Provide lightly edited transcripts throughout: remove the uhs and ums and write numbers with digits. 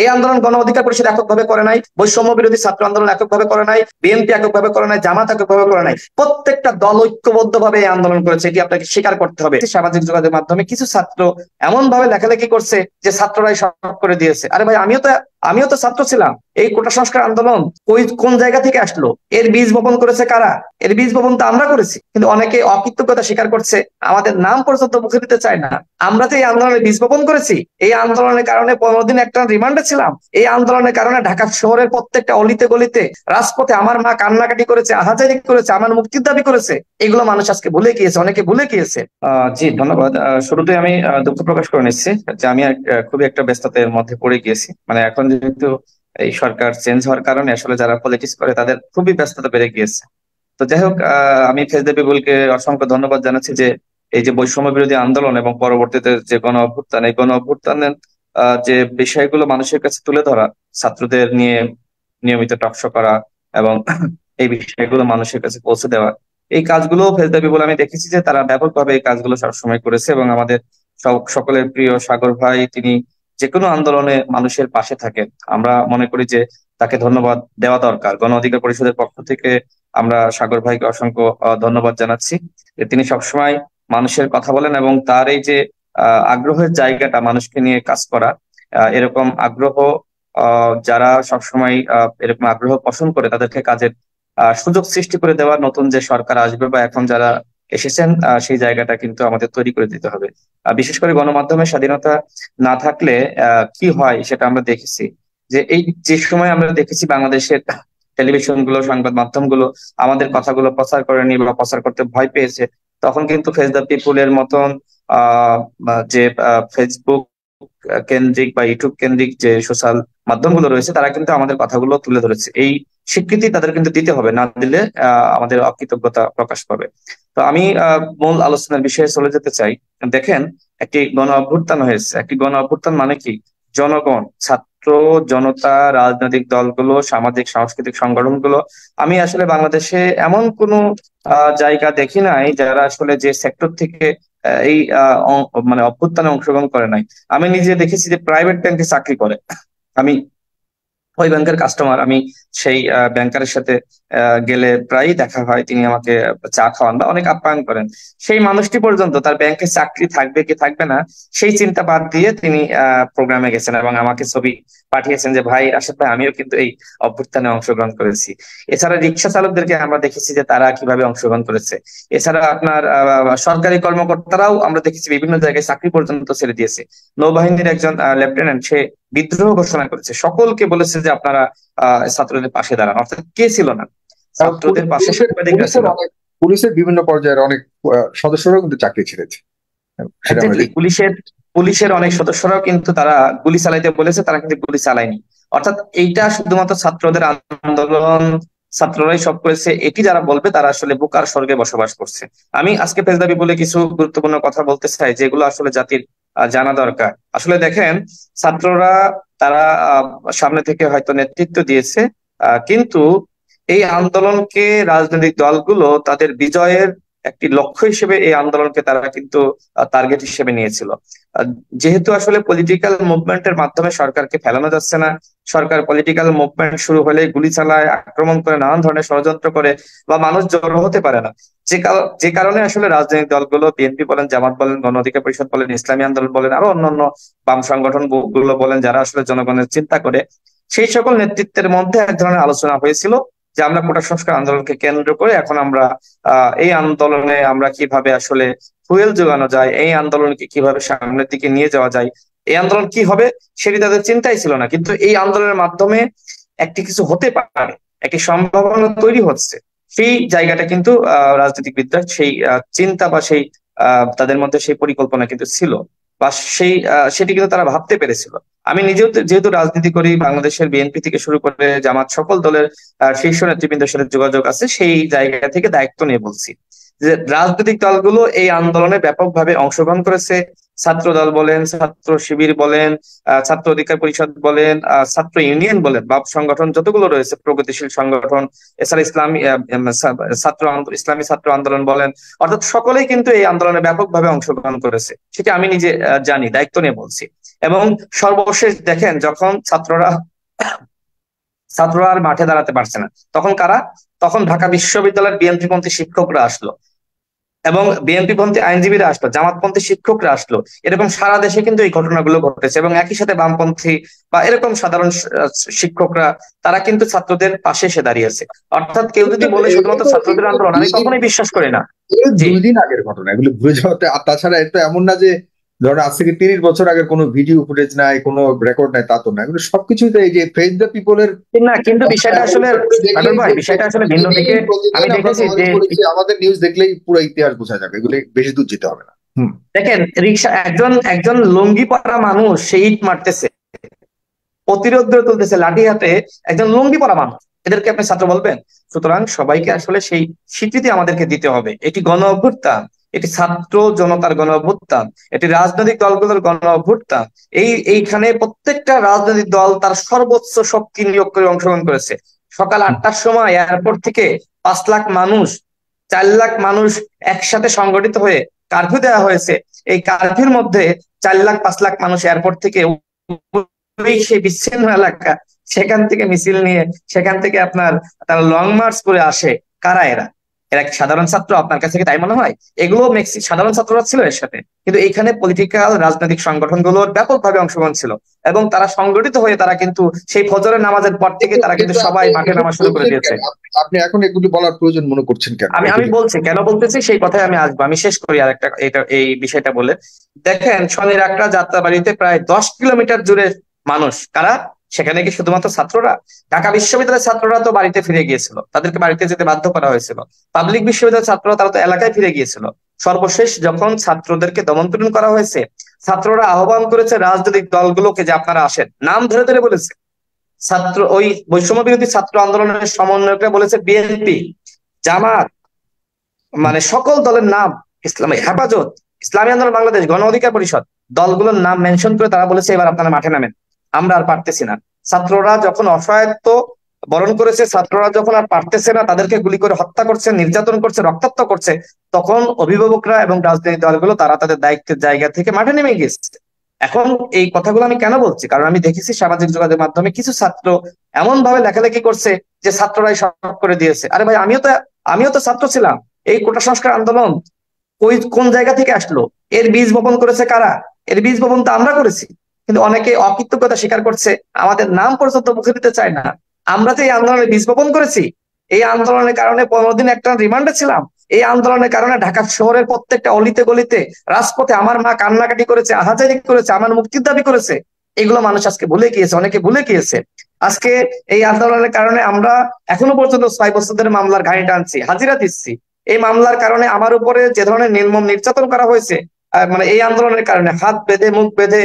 এই আন্দোলন গণ অধিকার পরিষদ এককভাবে করে নাই, বৈষম্য বিরোধী ছাত্র আন্দোলন এককভাবে করে নাই, বিএনপি এককভাবে করে নাই, জামাত এককভাবে করে নাই, প্রত্যেকটা দল ঐক্যবদ্ধ ভাবে এই আন্দোলন করেছে। এটি আপনাকে স্বীকার করতে হবে। সামাজিক যোগাযোগের মাধ্যমে কিছু ছাত্র এমন ভাবে লেখালেখি করছে যে ছাত্ররাই সব করে দিয়েছে। আরে ভাই, আমিও তো ছাত্র ছিলাম। এই কোটা সংস্কার আন্দোলন কোন জায়গা থেকে আসলো? এর বীজ বপন করেছে কারা? এর বীজ বপন তো আমরা করেছি। কিন্তু অনেকে অকৃতজ্ঞতা স্বীকার করছে, আমাদের নাম পর্যন্ত মুখে দিতে চায় না। আমরা তো এই আন্দোলনের বীজ বপন করেছি। এই আন্দোলনের কারণে 15 দিন একটা রিমান্ডে ছিলাম। এই আন্দোলনের কারণে ঢাকা শহরের প্রত্যেকটা অলিতে গলিতে রাজপথে আমার মা কান্নাকাটি করেছে, আহাজারি করেছে, আমার মুক্তির দাবি করেছে। এগুলো মানুষ আজকে ভুলে গিয়েছে, অনেকে ভুলে গিয়েছে। জি, ধন্যবাদ। শুরুতে আমি দুঃখ প্রকাশ করে নিচ্ছি যে আমি খুবই একটা ব্যস্ততার মধ্যে পড়ে গিয়েছি। মানে এখন যেহেতু এই সরকার চেঞ্জ হওয়ার কারণে আসলে যারা পলিটিক্স করে তাদের খুবই ব্যস্ততা বেড়ে গিয়েছে। তো যাই হোক, আমি ফেজদে বিপুলকে অসংখ্য ধন্যবাদ জানাচ্ছি যে এই যে বৈষম্য বিরোধী আন্দোলন এবং পরবর্তীতে যে গণ অভ্যুত্থান, এই গণ অভ্যুত্থানের যে বিষয়গুলো মানুষের কাছে তুলে ধরা, ছাত্রদের নিয়ে নিয়মিত টকশো করা এবং এই বিষয়গুলো মানুষের কাছে পৌঁছে দেওয়া, এই কাজগুলো ফেজদা বিপুল আমি দেখেছি যে তারা ব্যাপকভাবে এই কাজগুলো সবসময় করেছে। এবং আমাদের সকলের প্রিয় সাগর ভাই, তিনি যে কোনো আন্দোলনে মানুষের পাশে থাকেন। আমরা মনে করি যে তাকে ধন্যবাদ দেওয়া দরকার। গণ অধিকার পরিষদের পক্ষ থেকে আমরা সাগর ভাইকে অসংখ্য ধন্যবাদ জানাচ্ছি যে তিনি সবসময় মানুষের কথা বলেন এবং তার এই যে আগ্রহের জায়গাটা, মানুষকে নিয়ে কাজ করা, এরকম আগ্রহ, যারা সবসময় এরকম আগ্রহ পোষণ করে তাদেরকে কাজের সুযোগ সৃষ্টি করে দেওয়ার, নতুন যে সরকার আসবে বা এখন যারা এসেছেন সেই জায়গাটা কিন্তু আমাদের তৈরি করে দিতে হবে। বিশেষ করে গণমাধ্যমের স্বাধীনতা না থাকলে কি হয় সেটা আমরা দেখেছি। যে এই যে সময় আমরা দেখেছি বাংলাদেশের টেলিভিশন গুলো, সংবাদ মাধ্যম গুলো আমাদের কথাগুলো প্রচার করেনি বা প্রচার করতে ভয় পেয়েছে, তখন কিন্তু ফেস দ্য পিপুলের মতন যে ফেসবুক কেন্দ্রিক বা ইউটিউব কেন্দ্রিক যে সোশ্যাল মাধ্যমগুলো রয়েছে তারা কিন্তু আমাদের কথাগুলো তুলে ধরেছে। এই স্বীকৃতি তাদের কিন্তু দিতে হবে, না দিলে আমাদের অকৃতজ্ঞতা প্রকাশ পাবে। তো আমি মূল আলোচনার বিষয়ে চলে যেতে চাই। দেখেন, একটি গণ অভ্যুত্থান হয়েছে। একটি গণ অভ্যুত্থান মানে কি? জনগণ, ছাত্র জনতা, রাজনৈতিক দলগুলো, সামাজিক সাংস্কৃতিক সংগঠনগুলো, আমি আসলে বাংলাদেশে এমন কোনো জায়গা দেখি নাই যারা আসলে যে সেক্টর থেকে এই মানে অভ্যুত্থানে অংশগ্রহণ করে নাই। আমি নিজে দেখেছি যে প্রাইভেট ব্যাংকে চাকরি করে, আমি ওই ব্যাংকের কাস্টমার। আমি সেই ব্যাংকারের সাথে গেলে প্রায়ই দেখা হয়, তিনি আমাকে চা খাওয়ান বা অনেক আপ্যায়ন করেন। সেই মানুষটি পর্যন্ত তার ব্যাংকে চাকরি থাকবে কি থাকবে না সেই চিন্তা বাদ দিয়ে তিনি প্রোগ্রামে গেছেন এবং আমাকে ছবি পাঠিয়েছেন যে ভাই আশিক ভাই, আমিও কিন্তু এই অভ্যুত্থানে অংশগ্রহণ করেছি। এছাড়া রিক্সা চালকদেরকে আমরা দেখেছি যে তারা কিভাবে অংশগ্রহণ করেছে। এছাড়া আপনার সরকারি কর্মকর্তারাও আমরা দেখেছি বিভিন্ন জায়গায় চাকরি পর্যন্ত ছেড়ে দিয়েছে। নৌবাহিনীর একজন লেফটেন্যান্ট, সে বিদ্রোহ ঘোষণা করেছে, সকলকে বলেছে যে আপনারা ছাত্রদের পাশে দাঁড়ান। অর্থাৎ কে ছিল না? ছাত্রদের পাশে সাংবাদিকরা ছিল। পুলিশের বিভিন্ন পর্যায়ের অনেক সদস্যরাও কিন্তু চাকরি ছেড়েছে, সেটা আমরা দেখি। পুলিশের অনেক সদস্যরাও কিন্তু তারা গুলি চালাইতে বলেছে, তারা কিন্তু গুলি চালায়নি। অর্থাৎ এইটা শুধুমাত্র ছাত্রদের আন্দোলন, ছাত্ররাই সব করেছে, এটি যারা বলবে তারা আসলে বোকার স্বর্গে বসবাস করছে। আমি আজকে ফেস দাবি বলে কিছু গুরুত্বপূর্ণ কথা বলতে চাই যেগুলো আসলে জাতির জানা দরকার। আসলে দেখেন, ছাত্ররা তারা সামনে থেকে হয়তো নেতৃত্ব দিয়েছে, কিন্তু এই আন্দোলনকে রাজনৈতিক দলগুলো তাদের বিজয়ের একটি লক্ষ্য হিসেবে এই আন্দোলনকে তারা কিন্তু টার্গেট হিসেবে নিয়েছিল। যেহেতু আসলে পলিটিক্যাল মুভমেন্টের মাধ্যমে সরকারকে ফেলানো যাচ্ছে না, সরকার পলিটিক্যাল মুভমেন্ট শুরু হলে গুলি চালায়, আক্রমণ করে, নানান ধরনের ষড়যন্ত্র করে, বা মানুষ জড়ো হতে পারে না। যে কারণে আসলে রাজনৈতিক দলগুলো, বিএনপি বলেন, জামাত বলেন, গণ অধিকার পরিষদ বলেন, ইসলামী আন্দোলন বলেন, আরো অন্যান্য বাম সংগঠন গুলো বলেন, যারা আসলে জনগণের চিন্তা করে, সেই সকল নেতৃত্বের মধ্যে এক ধরনের আলোচনা হয়েছিল যে আমরা কোটা সংস্কার আন্দোলনকে কেন্দ্র করে এখন আমরা এই আন্দোলনে আমরা কিভাবে আসলে ফুয়েল যোগানো যায়, এই আন্দোলনকে কিভাবে সামনের দিকে নিয়ে যাওয়া যায়, এই আন্দোলন কি হবে সেটি তাদের চিন্তাই ছিল না। কিন্তু এই আন্দোলনের মাধ্যমে একটি কিছু হতে পারে, একটি সম্ভাবনা তৈরি হচ্ছে, সেই জায়গাটা কিন্তু রাজনীতিবিদরা সেই চিন্তা বা সেই তাদের মধ্যে সেই পরিকল্পনা কিন্তু ছিল, বা সেটি কিন্তু তারা ভাবতে পেরেছিল। আমি নিজেও যেহেতু রাজনীতি করি, বাংলাদেশের বিএনপি থেকে শুরু করে জামাত সকল দলের শীর্ষ নেতৃবৃন্দের সাথে যোগাযোগ আছে, সেই জায়গা থেকে দায়িত্ব নিয়ে বলছি যে রাজনৈতিক দলগুলো এই আন্দোলনে ব্যাপকভাবে অংশগ্রহণ করেছে। ছাত্র দল বলেন, ছাত্র শিবির বলেন, ছাত্র অধিকার পরিষদ বলেন, ছাত্র ইউনিয়ন বলেন, বাপ সংগঠন যতগুলো রয়েছে, প্রগতিশীল সংগঠন, এছাড়া ইসলামী ছাত্র আন্দোলন বলেন, অর্থাৎ সকলেই কিন্তু এই আন্দোলনে ব্যাপকভাবে অংশগ্রহণ করেছে। সেটা আমি নিজে জানি, দায়িত্ব নিয়ে বলছি। এবং সর্বশেষ দেখেন যখন ছাত্ররা আর মাঠে দাঁড়াতে পারছে না, তখন কারা? তখন ঢাকা বিশ্ববিদ্যালয়ের বিএনপি পন্থী শিক্ষকরা আসলো এবং বিএনপি পন্থী আইনজীবীরা আসলো, জামাতপন্থী শিক্ষকরা আসলো। এরকম সারা দেশে কিন্তু এই ঘটনাগুলো ঘটেছে এবং একই সাথে বামপন্থী বা এরকম সাধারণ শিক্ষকরা তারা কিন্তু ছাত্রদের পাশে এসে দাঁড়িয়েছে। অর্থাৎ কেউ যদি বলে শুধুমাত্র ছাত্রদের আন্দোলন, আমি কখনোই বিশ্বাস করি না। জি 2 দিন আগের ঘটনা, এগুলো ভুলে যাওয়াতে। আর তাছাড়া এটা এমন না যে ধরেন আজ থেকে 30 বছর আগের কোনো ভিডিও ফুটেজ নাই, কোনো রেকর্ড নাই, তা তো না। এগুলো সবকিছুই তো এই যে ফেস দ্য পিপলের না, কিন্তু বিষয়টা আসলে সাগর ভাই, বিষয়টা আসলে ভিন্ন দিকে। আমি দেখেছি যে আমাদের নিউজ দেখলেই পুরো ইতিহাস বোঝা যাবে, এগুলো বেশি দূর যেতে হবে না। দেখেন রিক্সা একজন লুঙ্গি পরা মানুষ সে ইট মারতেছে, প্রতিরোধ গড়ে তুলতেছে লাঠি হাতে, একজন লুঙ্গি পরা মানুষ, এদেরকে আপনি ছাত্র বলবেন? সুতরাং সবাইকে আসলে সেই স্বীকৃতি আমাদেরকে দিতে হবে। এটি গণ অভ্যুত্থান, এটি ছাত্র জনতার গণ অভ্যুত্থান, এটি রাজনৈতিক দলগুলোর গণ অভ্যুত্থান। এইখানে প্রত্যেকটা রাজনৈতিক দল তার সর্বোচ্চ শক্তি নিয়োগ করে অংশগ্রহণ করেছে। সকাল 8টার সময় এয়ারপোর্ট থেকে 5 লাখ মানুষ, 4 লাখ মানুষ একসাথে সংগঠিত হয়ে কারফিউ দেওয়া হয়েছে। এই কারফিউর মধ্যে 4 লাখ 5 লাখ মানুষ এয়ারপোর্ট থেকে সেই বিচ্ছিন্ন এলাকা, সেখান থেকে মিছিল নিয়ে, সেখান থেকে আপনার তারা লং মার্চ করে আসে। কারা এরা? এরা কি সাধারণ ছাত্র? আপনার কাছে কি তাই মনে হয়? এগুলো সাধারণ ছাত্ররা ছিল এর সাথে, কিন্তু এখানে পলিটিক্যাল রাজনৈতিক সংগঠনগুলোর ব্যাপকভাবে অংশগ্রহণ ছিল এবং তারা সংগঠিত হয়ে তারা কিন্তু সেই ফজরের নামাজের পর থেকে তারা কিন্তু সবাই মাঠে নামা শুরু করে দিয়েছে। আপনি এখন এগুলি বলার প্রয়োজন মনে করছেন কেন? আমি বলছি কেন বলতেছি, সেই কথায় আমি আসবো। আমি শেষ করি আর একটা এই বিষয়টা বলে। দেখেন শনির একটা যাত্রাবাড়িতে প্রায় 10 কিলোমিটার জুড়ে মানুষ, কারা? সেখানে কি শুধুমাত্র ছাত্ররা? ঢাকা বিশ্ববিদ্যালয়ের ছাত্ররা তো বাড়িতে ফিরে গিয়েছিল, তাদেরকে বাড়িতে যেতে বাধ্য করা হয়েছিল। পাবলিক বিশ্ববিদ্যালয়ের ছাত্ররা তারা তো এলাকায় ফিরে গিয়েছিল। সর্বশেষ যখন ছাত্রদেরকে দমন-পীড়ন করা হয়েছে, ছাত্ররা আহ্বান করেছে রাজনৈতিক দলগুলোকে যে আপনারা আসেন, নাম ধরে ধরে বলেছে। ওই বৈষম্য বিরোধী ছাত্র আন্দোলনের সমন্বয়করা বলেছে বিএনপি, জামাত, মানে সকল দলের নাম, ইসলামী হেফাজত, ইসলামী আন্দোলন বাংলাদেশ, গণ অধিকার পরিষদ, দলগুলোর নাম মেনশন করে তারা বলেছে এবার আপনারা মাঠে নামেন, আমরা আর পারতেছি না। ছাত্ররা যখন অসহায়ত্ব বরণ করেছে, ছাত্ররা যখন আর পারতেছে না, তাদেরকে গুলি করে হত্যা করছে, নির্যাতন করছে, রক্তাক্ত করছে, তখন অভিভাবকরা এবং রাজনৈতিক দলগুলো তারা তাদের দায়িত্বের জায়গা থেকে মাঠে নেমে গেছে। এখন এই কথাগুলো আমি কেন বলছি? কারণ আমি দেখেছি সামাজিক যোগাযোগ মাধ্যমে কিছু ছাত্র এমন ভাবে লেখালেখি করছে যে ছাত্ররাই সব করে দিয়েছে। আরে ভাই, আমিও তো ছাত্র ছিলাম। এই কোটা সংস্কার আন্দোলন কোন জায়গা থেকে আসলো? এর বীজ বপন করেছে কারা? এর বীজ বপন তো আমরা করেছি। কিন্তু অনেকে অকৃতজ্ঞতা স্বীকার করছে, আমাদের নাম পর্যন্ত মুখে দিতে চায় না। আমরা যে এই আন্দোলনে বীজ বপন করেছি, এই আন্দোলনের কারণে 15 দিন একটা রিমান্ডে ছিলাম। এই আন্দোলনের কারণে ঢাকা শহরের প্রত্যেকটা অলিতে গলিতে রাজপথে আমার মা কান্নাকাটি করেছে, আহাজারি করেছে, আমার মুক্তির দাবি করেছে। এগুলো মানুষ আজকে ভুলে গিয়েছে, অনেকে ভুলে গিয়েছে। আজকে এই আন্দোলনের কারণে আমরা এখনো পর্যন্ত 6 বছরের মামলার ঘানি টানছি, হাজিরা দিচ্ছি। এই মামলার কারণে আমার উপরে যে ধরনের নির্মম নির্যাতন করা হয়েছে, মানে এই আন্দোলনের কারণে হাত বেঁধে মুখ বেঁধে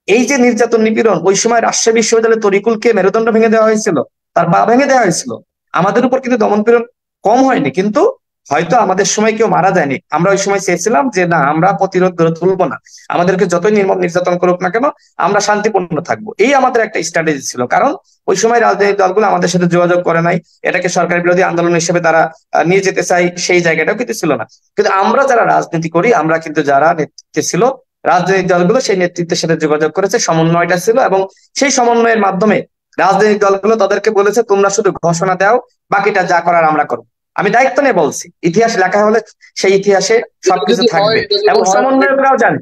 এই যে নির্যাতন নিপীড়ন, ওই সময় রাজশাহী বিশ্ববিদ্যালয়ে তরিকুলকে মেরুদণ্ড ভেঙে দেওয়া হয়েছিল, তার পা ভেঙে দেওয়া হয়েছিল। আমাদের উপর কিন্তু দমন পীড়ন কম হয়নি, কিন্তু হয়তো আমাদের সময় কেউ মারা যায়নি। আমরা ওই সময় চেয়েছিলাম যে না, আমরা প্রতিরোধ গড়ে তুলবো না, আমাদেরকে যতই নির্মম নির্যাতন করুক না কেন, আমরা শান্তিপূর্ণ থাকবো। এই আমাদের একটা স্ট্র্যাটেজি ছিল, কারণ ওই সময় রাজনৈতিক দলগুলো আমাদের সাথে যোগাযোগ করে নাই, এটাকে সরকার বিরোধী আন্দোলন হিসেবে তারা নিয়ে যেতে চাই, সেই জায়গাটাও কিন্তু ছিল না। কিন্তু আমরা যারা রাজনীতি করি, আমরা কিন্তু যারা নেতৃত্বে ছিল, রাজনৈতিক দলগুলো সেই নেতৃত্বের সাথে যোগাযোগ করেছে, সমন্বয়টা ছিল, এবং সেই সমন্বয়ের মাধ্যমে রাজনৈতিক দলগুলো তাদেরকে বলেছে তোমরা শুধু ঘোষণা দাও, বাকিটা যা করার আমরা করবো। আমি দায়িত্ব নিয়ে বলছি, ইতিহাস লেখা হলে সেই ইতিহাসে সবকিছু থাকবে এবং সমন্বয়করাও জানে,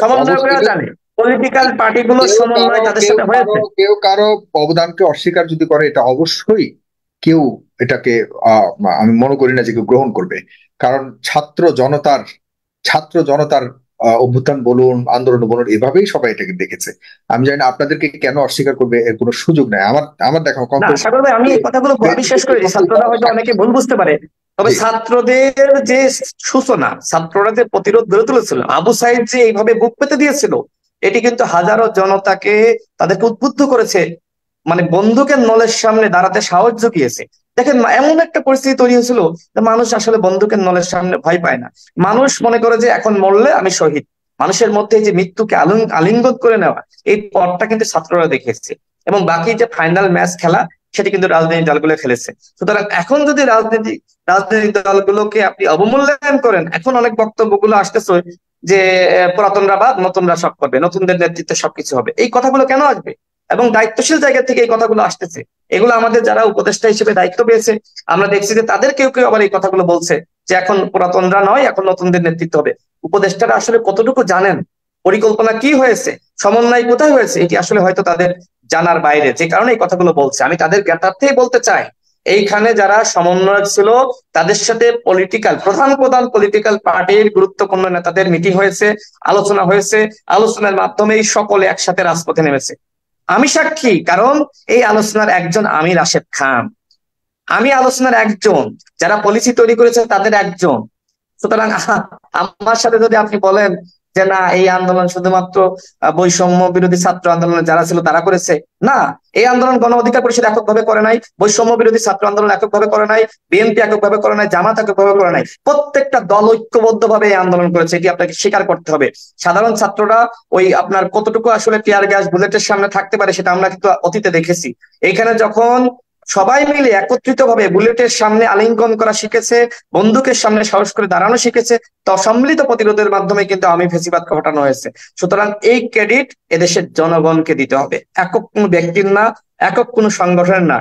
সমন্বয়করাও জানে, পলিটিক্যাল পার্টিগুলোর সমন্বয় তাদের সাথে হয়েছে। কেউ কারো অবদানকে অস্বীকার যদি করে, এটা অবশ্যই কেউ এটাকে আমি মনে করি না যে কেউ গ্রহণ করবে। কারণ ছাত্র জনতার অভ্যুত্থান বলুন, আন্দোলন বলুন, এভাবেই সবাই এটাকে দেখেছে। আমি জানি না আপনাদেরকে কেন অস্বীকার করবে, এর কোনো সুযোগ নাই। আমার দেখা সাগর ভাই, আমি এই কথাগুলো আমি শেষ করি। ছাত্ররা হয়তো অনেকে ভুল বুঝতে পারে, তবে ছাত্রদের যে সূচনা, ছাত্ররা যে প্রতিরোধ গড়ে তুলেছিল, আবু সাইদ যে এইভাবে বুক পেতে দিয়েছিল, এটি কিন্তু হাজারো জনতাকে তাদেরকে উদ্বুদ্ধ করেছে, মানে বন্দুকের নলের সামনে দাঁড়াতে সাহস জুগিয়েছে। দেখেন এমন একটা পরিস্থিতি তৈরি হয়েছিল যে মানুষ আসলে বন্দুকের নলের সামনে ভয় পায় না। মানুষ মনে করে যে এখন মরলে আমি শহীদ। মানুষের মধ্যে যে মৃত্যুকে আলিঙ্গন করে নেওয়া, এই পথটা কিন্তু ছাত্ররা দেখেছে, এবং বাকি যে ফাইনাল ম্যাচ খেলা, সেটি কিন্তু রাজনৈতিক দলগুলো খেলেছে। সুতরাং এখন যদি রাজনৈতিক দলগুলোকে আপনি অবমূল্যায়ন করেন, এখন অনেক বক্তব্যগুলো আসতেছে যে পুরাতনরা বাদ, নতুনরা সব করবে, নতুনদের নেতৃত্বে সবকিছু হবে। এই কথাগুলো কেন আসবে? এবং দায়িত্বশীল জায়গা থেকে এই কথাগুলো আসতেছে। এগুলো আমাদের যারা উপদেষ্টা হিসেবে দায়িত্ব পেয়েছে, আমরা দেখছি যে তাদের কেউ কেউ আবার এই কথাগুলো বলছে যে এখন পুরাতনরা নয়, এখন নতুনদের নেতৃত্ব হবে। উপদেষ্টারা আসলে কতটুকু জানেন, পরিকল্পনা কি হয়েছে, সমন্বয় কোথায় হয়েছে, এটি আসলে হয়তো তাদের জানার বাইরে, যে কারণে এই কথাগুলো বলছে। আমি তাদের জ্ঞাতার্থেই বলতে চাই, এইখানে যারা সমন্বয়ক ছিল তাদের সাথে প্রধান প্রধান পলিটিক্যাল পার্টির গুরুত্বপূর্ণ নেতাদের মিটিং হয়েছে, আলোচনা হয়েছে। আলোচনার মাধ্যমেই সকলে একসাথে রাজপথে নেমেছে। আমি সাক্ষী, কারণ এই আলোচনার একজন আমির রাশেদ খান, আমি আলোচনার একজন, যারা পলিসি তৈরি করেছে তাদের একজন। সুতরাং আমার সাথে যদি আপনি বলেন যে না, এই আন্দোলন শুধুমাত্র বৈষম্য বিরোধী ছাত্র আন্দোলনে যারা ছিল তারা করেছে, না, এই আন্দোলন গণ অধিকার পরিষদ এককভাবে করে নাই, বৈষম্য বিরোধী ছাত্র আন্দোলন এককভাবে করে নাই, বিএনপি এককভাবে করে নাই, জামাত এককভাবে করে নাই। প্রত্যেকটা দল ঐক্যবদ্ধভাবে এই আন্দোলন করেছে, এটি আপনাকে স্বীকার করতে হবে। সাধারণ ছাত্ররা ওই আপনার কতটুকু আসলে টিয়ার গ্যাস বুলেটের সামনে থাকতে পারে সেটা আমরা কিন্তু অতীতে দেখেছি। এইখানে যখন সবাই মিলে একত্রিত ভাবে বুলেটের সামনে আলিঙ্গন করা শিখেছে, বন্দুকের সামনে সাহস করে দাঁড়ানো শিখেছে, তো সম্মিলিত প্রতিরোধের মাধ্যমে কিন্তু আওয়ামী ফ্যাসিবাদ ঘটানো হয়েছে। সুতরাং এই ক্রেডিট এদেশের জনগণকে দিতে হবে, একক কোনো ব্যক্তির না, একক কোনো সংগঠনের না।